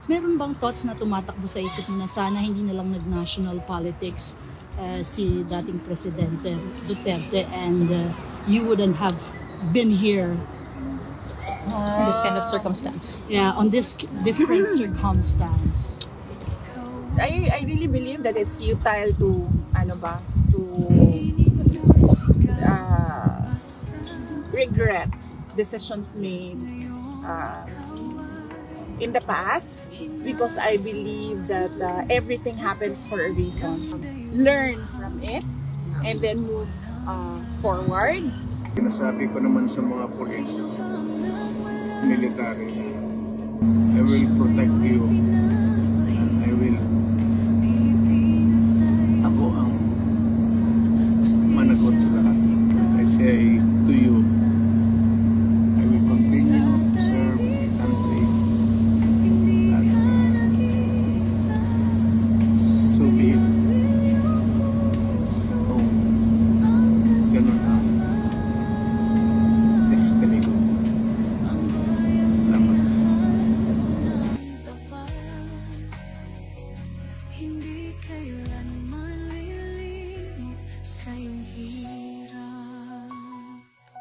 Meron bang thoughts na tumatakbo sa isip mo na sana hindi na lang nag-national politics si dating Presidente Duterte and you wouldn't have been here in this kind of circumstance? Yeah, on this different circumstance. I really believe that it's futile to regret decisions made in the past, because I believe that everything happens for a reason. Learn from it and then move forward. Sinasabi ko naman sa mga pulis, military, I will protect you. I will, ako ang managot sa lahat. I say to you, I will continue to serve my country. At so be it. Kung ganun ang destiny ko. Salamat. Hindi kailanman